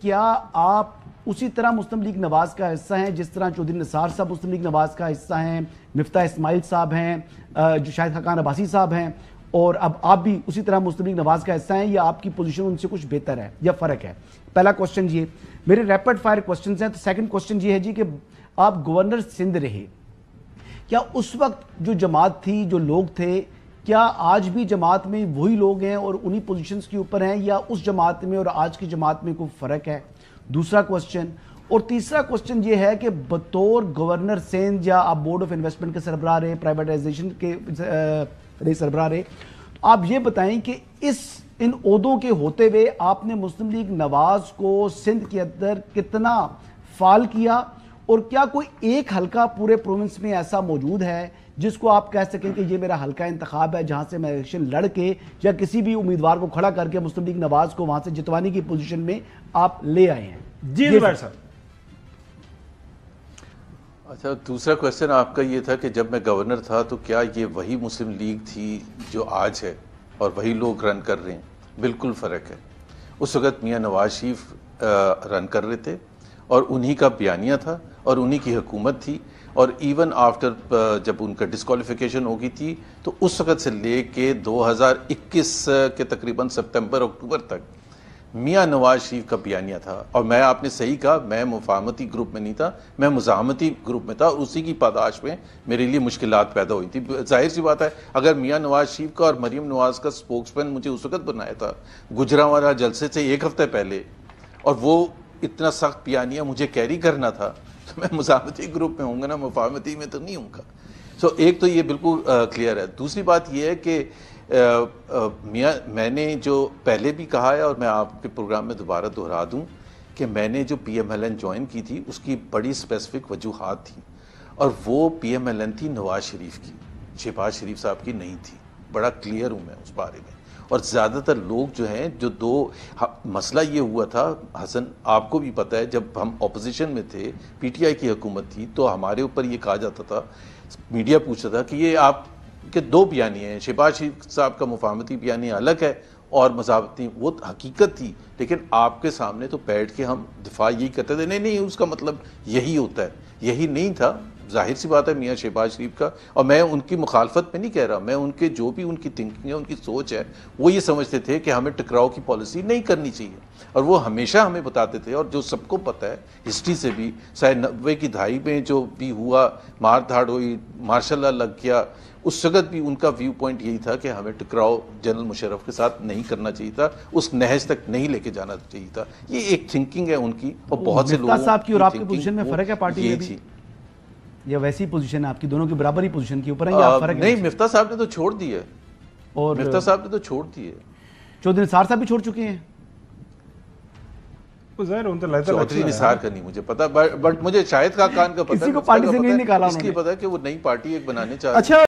کیا آپ اسی طرح مسلم لیگ نواز کا حصہ ہیں جس طرح چودھری نثار صاحب مسلم لیگ نواز کا حصہ ہیں، مفتاح اسماعیل صاحب ہیں، جو شاہد خاقان عباسی صاحب ہیں، اور اب آپ بھی اسی طرح مسلم لیگ نواز کا حصہ ہیں، یا آپ کی پوزیشن ان سے کچھ بہتر ہے یا فرق ہے؟ پہلا کوسچن یہ میرے ریپڈ فائر کوسچنز ہیں. تو سیکنڈ کوسچن یہ ہے جی کہ آپ گورنر سندھ رہے، کیا اس وقت جو جماعت تھی، جو لوگ تھے، کیا آج بھی جماعت میں وہی لوگ ہیں اور انہی پوزیشنز کے اوپر ہیں، یا اس جماعت میں اور آج کی جماعت میں کوئی فرق ہے؟ دوسرا کوسچن. اور تیسرا کوسچن یہ ہے کہ بطور گورنر سندھ یا آپ بورڈ آف انویسٹمنٹ کے سربراہ رہے، پرائیویٹائزیشن کے سربراہ رہے، آپ یہ بتائیں کہ ان عہدوں کے ہوتے ہوئے آپ نے مسلم لیگ نواز کو سندھ کے اندر کتنا فعال کیا، اور کیا کوئی ایک حلقہ پورے پروونس میں ایسا موجود ہے جس کو آپ کہہ سکیں کہ یہ میرا حلقہ انتخاب ہے جہاں سے میں الیکشن لڑ کے یا کسی بھی امیدوار کو کھڑا کر کے مسلم لیگ نواز کو وہاں سے جتوانے کی پوزیشن میں آپ لے آئے ہیں؟ جی زبیر صاحب. اچھا، دوسرا کویسچن آپ کا یہ تھا کہ جب میں گورنر تھا تو کیا یہ وہی مسلم لیگ تھی جو آج ہے اور وہی لوگ رن کر رہے ہیں؟ بالکل فرق ہے. اس وقت میاں نواز شریف رن کر رہے تھے اور انہی کا بیانیہ تھا اور انہی کی حکومت تھی، اور ایون آفٹر جب ان کا ڈسکوالیفیکیشن ہو گئی تھی تو اس وقت سے لے کے 2021 کے تقریباً سپتمبر اکتوبر تک میاں نواز شریف کا بیانیہ تھا. اور میں، آپ نے صحیح کہا، میں مفاہمتی گروپ میں نہیں تھا، میں مزاحمتی گروپ میں تھا، اور اسی کی پاداش میں میرے لیے مشکلات پیدا ہوئی تھی. ظاہر سی بات ہے، اگر میاں نواز شریف کا اور مریم نواز کا سپوکس مین مجھے اس وقت بنایا تھا گجرانوالہ جلسے سے ایک ہفتے پہلے، اور وہ اتنا سخت بیانیہ مجھے کیری کرنا تھا، تو میں مزاحمتی گروپ میں ہوں گا نا، مفاہمتی میں تو نہیں ہوں گا. ایک تو یہ بالکل کلیئر ہے. دوسری بات یہ ہے کہ میں نے جو پہلے بھی کہا ہے اور میں آپ کے پروگرام میں دوبارہ دہرا دوں کہ میں نے جو پی ایم ایل این جوائن کی تھی اس کی بڑی اسپیسیفک وجوہات تھیں، اور وہ پی ایم ایل این تھی نواز شریف کی، شہباز شریف صاحب کی نہیں تھی. بڑا کلیئر ہوں میں اس بارے میں. اور زیادہ تر لوگ جو ہیں مسئلہ یہ ہوا تھا، حسن آپ کو بھی پتہ ہے، جب ہم اپوزیشن میں تھے، پی ٹی آئی کی حکومت تھی، تو ہمارے اوپر یہ کہا جاتا تھا، میڈیا پوچھتا تھا کہ یہ آپ کے دو بیانیے ہیں، شہباز شریف صاحب کا مفاہمتی بیانیہ الگ ہے اور مزاحمتی. وہ حقیقت تھی، لیکن آپ کے سامنے تو بیٹھ کے ہم دفاع یہی کرتے تھے، نہیں اس کا مطلب یہی ہوتا ہے. یہی نہیں تھا. ظاہر سی بات ہے میاں شہباز شریف کا، اور میں ان کی مخالفت میں نہیں کہہ رہا، میں ان کے جو بھی ان کی تھنکنگ ہے، ان کی سوچ ہے، وہ یہ سمجھتے تھے کہ ہمیں ٹکراؤ کی پالیسی نہیں کرنی چاہیے. اور وہ ہمیشہ ہمیں بتاتے تھے، اور جو سب کو پتہ ہے ہسٹری سے بھی، 90 کی دہائی میں جو بھی ہوا، مار دھاڑ ہوئی، مارشل لا لگ گیا، اس وقت بھی ان کا ویو پوائنٹ یہی تھا کہ ہمیں ٹکراؤ جنرل مشرف کے ساتھ نہیں کرنا چاہیے تھا، اس نہج تک نہیں لے کے جانا چاہیے تھا. یہ ایک تھنکنگ ہے ان کی، اور بہت سے لوگوں مفتاح صاحب کی اور آپ کی پوزیشن میں فرق ہے پارٹی میں بھی، یا ویسی پوزیشن ہے آپ کی، دونوں کی برابر ہی پوزیشن کے اوپر ہیں، یا فرق ہے؟ نہیں، مفتاح صاحب نے تو چھوڑ دی ہے، اور مفتاح صاحب نے تو چھوڑ دی ہے. چودھری نثار صاحب بھی چھوڑ چکے ہیں. چودھری نثار کا نہیں مجھے پتا، بٹ مجھے شاہد خاقان کا پتا ہے، کسی کو پارٹی سے نہیں نکالا، اس لیے پتا ہے کہ وہ نئی پارٹی ایک بنانے چاہ رہے ہیں.